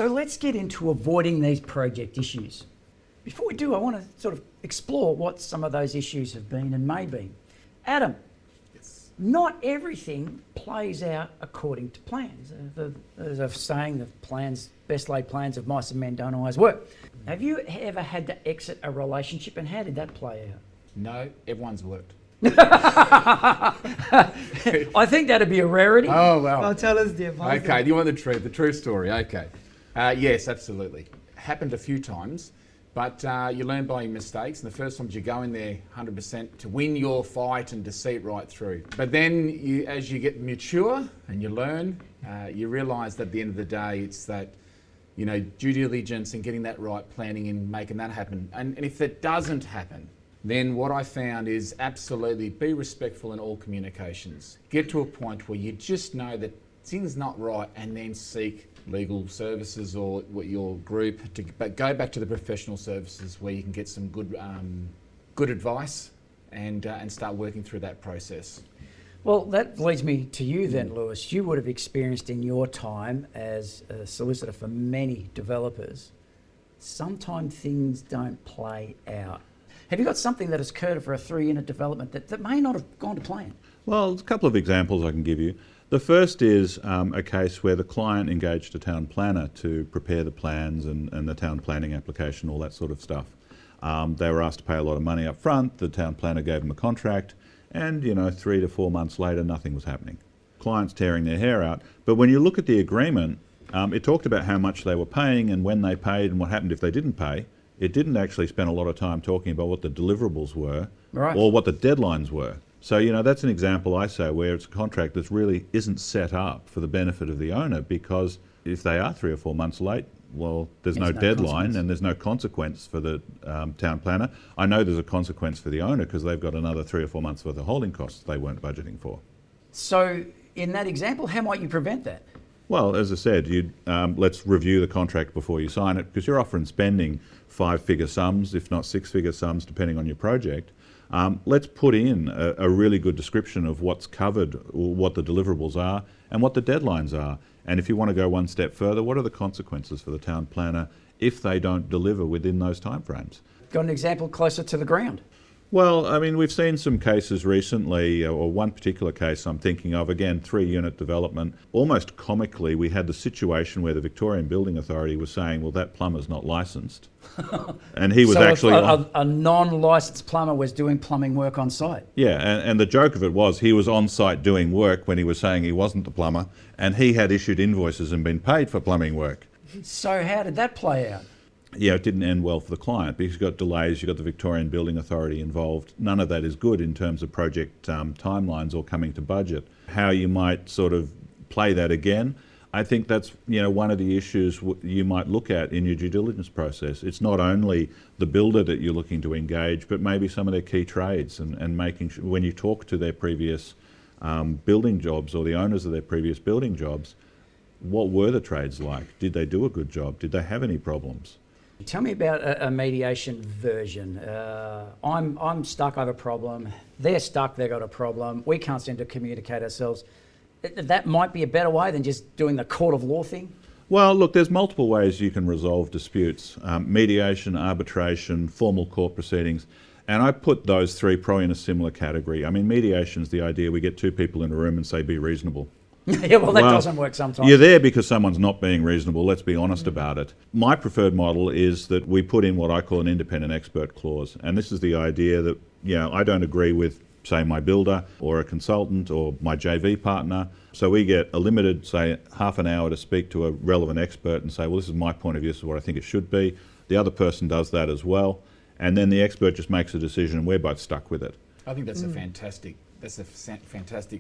So let's get into avoiding these project issues. Before we do, I want to sort of explore what some of those issues have been and may be. Adam, not everything plays out according to plans. There's a saying that best laid plans of mice and men don't always work. Have you ever had to exit a relationship, and how did that play out? No, everyone's worked. I think that'd be a rarity. Oh, well. Well, tell us the advice. Okay, do you want the true story? Okay. Yes, absolutely. Happened a few times, but you learn by your mistakes, and the first times you go in there 100% to win your fight and to see it right through. But then as you get mature and you learn, you realise that at the end of the day, it's that, due diligence and getting that right, planning and making that happen. And if that doesn't happen, then what I found is absolutely be respectful in all communications. Get to a point where you just know that things not right, and then seek legal services or your group but go back to the professional services where you can get some good advice and start working through that process. Well, that leads me to you then, Lewis. You would have experienced in your time as a solicitor for many developers, sometimes things don't play out. Have you got something that has occurred for a 3-unit development that may not have gone to plan? Well, there's a couple of examples I can give you. The first is a case where the client engaged a town planner to prepare the plans and the town planning application, all that sort of stuff. They were asked to pay a lot of money up front. The town planner gave them a contract, and 3 to 4 months later, nothing was happening. Clients tearing their hair out. But when you look at the agreement, it talked about how much they were paying and when they paid and what happened if they didn't pay. It didn't actually spend a lot of time talking about what the deliverables were or what the deadlines were. So, that's an example, I say, where it's a contract that really isn't set up for the benefit of the owner, because if they are 3 or 4 months late, well, there's no deadline and there's no consequence for the town planner. I know there's a consequence for the owner because they've got another 3 or 4 months worth of holding costs they weren't budgeting for. So in that example, how might you prevent that? Well, as I said, let's review the contract before you sign it, because you're often spending 5-figure sums, if not 6-figure sums, depending on your project. Let's put in a really good description of what's covered, or what the deliverables are, and what the deadlines are. And if you want to go one step further, what are the consequences for the town planner if they don't deliver within those timeframes? Got an example closer to the ground? Well, I mean, we've seen some cases recently, or one particular case I'm thinking of, again, 3-unit development. Almost comically, we had the situation where the Victorian Building Authority was saying, well, that plumber's not licensed. And he was so actually... a non-licensed plumber was doing plumbing work on site? Yeah, and the joke of it was he was on site doing work when he was saying he wasn't the plumber, and he had issued invoices and been paid for plumbing work. So how did that play out? Yeah, it didn't end well for the client because you've got delays, you've got the Victorian Building Authority involved. None of that is good in terms of project timelines or coming to budget. How you might sort of play that again, I think that's one of the issues you might look at in your due diligence process. It's not only the builder that you're looking to engage, but maybe some of their key trades and making sure when you talk to their previous building jobs or the owners of their previous building jobs, what were the trades like? Did they do a good job? Did they have any problems? Tell me about a mediation version. I'm stuck, I have a problem. They're stuck, they've got a problem. We can't seem to communicate ourselves. That might be a better way than just doing the court of law thing? Well, look, there's multiple ways you can resolve disputes. Mediation, arbitration, formal court proceedings. And I put those three probably in a similar category. I mean, mediation is the idea we get 2 people in a room and say, be reasonable. Yeah, well, that doesn't work sometimes. You're there because someone's not being reasonable, let's be honest about it. My preferred model is that we put in what I call an independent expert clause. And this is the idea that, I don't agree with, say, my builder or a consultant or my JV partner. So we get a limited, say, half an hour to speak to a relevant expert and say, well, this is my point of view, this is what I think it should be. The other person does that as well. And then the expert just makes a decision and we're both stuck with it. I think that's a fantastic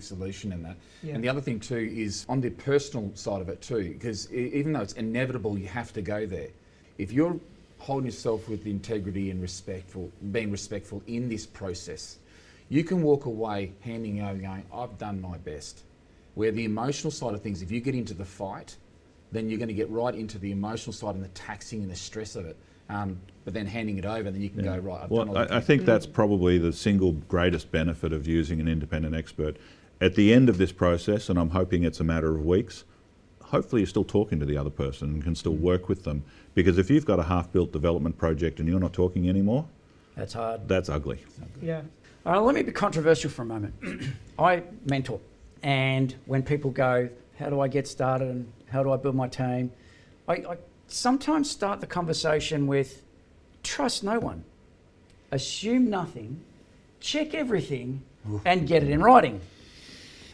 solution in that. Yeah. And the other thing too is on the personal side of it too, because even though it's inevitable you have to go there, if you're holding yourself with integrity and being respectful in this process, you can walk away handing over going, I've done my best. Where the emotional side of things, if you get into the fight, then you're going to get right into the emotional side and the taxing and the stress of it. But then handing it over, then you can go, right, I've done all I think that's probably the single greatest benefit of using an independent expert. At the end of this process, and I'm hoping it's a matter of weeks, hopefully you're still talking to the other person and can still work with them. Because if you've got a half-built development project and you're not talking anymore, That's hard. that's ugly. Yeah. All right, let me be controversial for a moment. I mentor, and when people go, how do I get started and how do I build my team? I sometimes start the conversation with, trust no one, assume nothing, check everything, and get it in writing.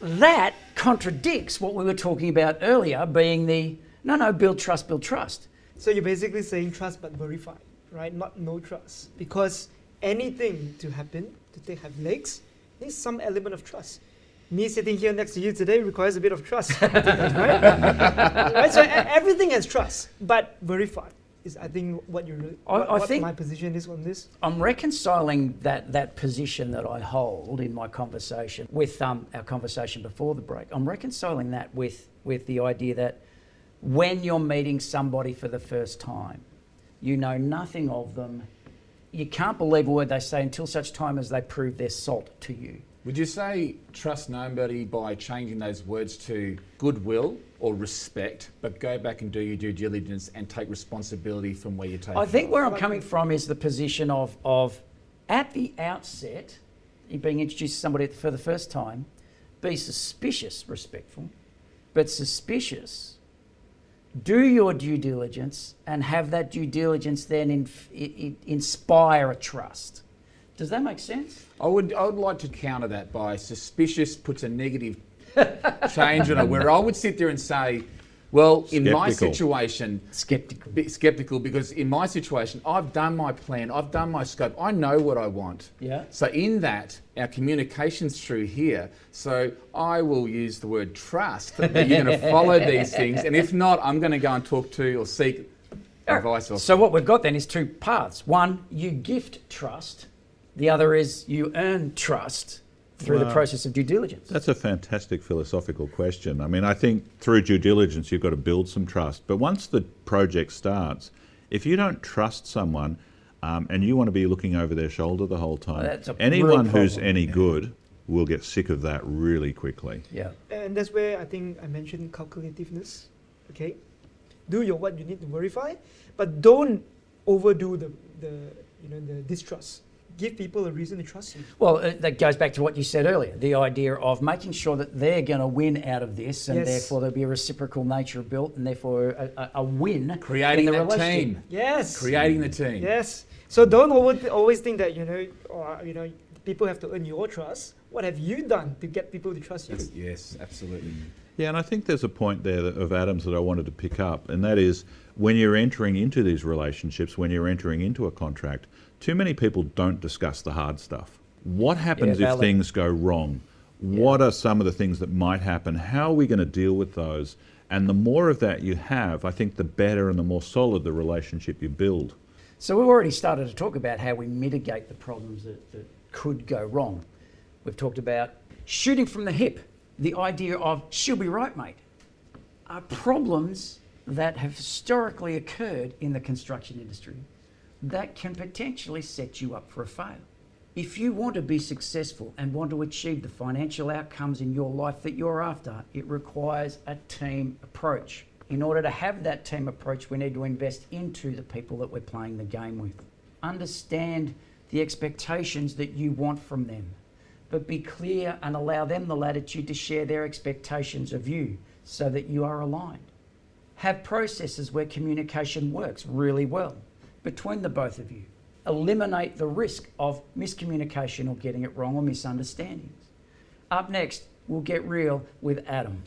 That contradicts what we were talking about earlier, being the, no, build trust, build trust. So you're basically saying trust but verify, right? Not no trust. Because anything to happen, to have legs, needs some element of trust. Me sitting here next to you today requires a bit of trust, right? Right? So everything has trust, but verify is, I think, what think my position is on this. I'm reconciling that position that I hold in my conversation with our conversation before the break. I'm reconciling that with the idea that when you're meeting somebody for the first time, you know nothing of them, you can't believe a word they say until such time as they prove their salt to you. Would you say trust nobody by changing those words to goodwill or respect, but go back and do your due diligence and take responsibility from where you're taking? I think where I'm coming from is the position of at the outset, you're being introduced to somebody for the first time, be suspicious, respectful, but suspicious. Do your due diligence and have that due diligence then inspire a trust. Does that make sense? I would like to counter that by suspicious puts a negative change on it, where I would sit there and say, well, in my situation, skeptical, because in my situation, I've done my plan, I've done my scope, I know what I want. Yeah. So in that, our communication's through here. So I will use the word trust that you're going to follow these things, and if not, I'm going to go and talk to or seek advice. So what we've got then is two paths. One, you gift trust. The other is you earn trust through the process of due diligence. That's a fantastic philosophical question. I mean, I think through due diligence, you've got to build some trust. But once the project starts, if you don't trust someone and you want to be looking over their shoulder the whole time, anyone who's any good will get sick of that really quickly. Yeah. And that's where I think I mentioned calculativeness. Okay, do what you need to verify, but don't overdo the distrust. Give people a reason to trust you. Well, that goes back to what you said earlier, the idea of making sure that they're going to win out of this, and therefore there'll be a reciprocal nature built, and therefore a win. Creating in the that relationship. team. Yes. Creating the team. Yes. So don't always think that people have to earn your trust. What have you done to get people to trust you? Yes, absolutely. Yeah, and I think there's a point there of Adam's that I wanted to pick up, and that is when you're entering into these relationships, when you're entering into a contract, too many people don't discuss the hard stuff. What happens if things go wrong? What are some of the things that might happen? How are we going to deal with those? And the more of that you have, I think the better and the more solid the relationship you build. So we've already started to talk about how we mitigate the problems that could go wrong. We've talked about shooting from the hip. The idea of, she'll be right, mate, are problems that have historically occurred in the construction industry that can potentially set you up for a fail. If you want to be successful and want to achieve the financial outcomes in your life that you're after, it requires a team approach. In order to have that team approach, we need to invest into the people that we're playing the game with. Understand the expectations that you want from them, but be clear and allow them the latitude to share their expectations of you so that you are aligned. Have processes where communication works really well between the both of you. Eliminate the risk of miscommunication or getting it wrong or misunderstandings. Up next, we'll get real with Adam.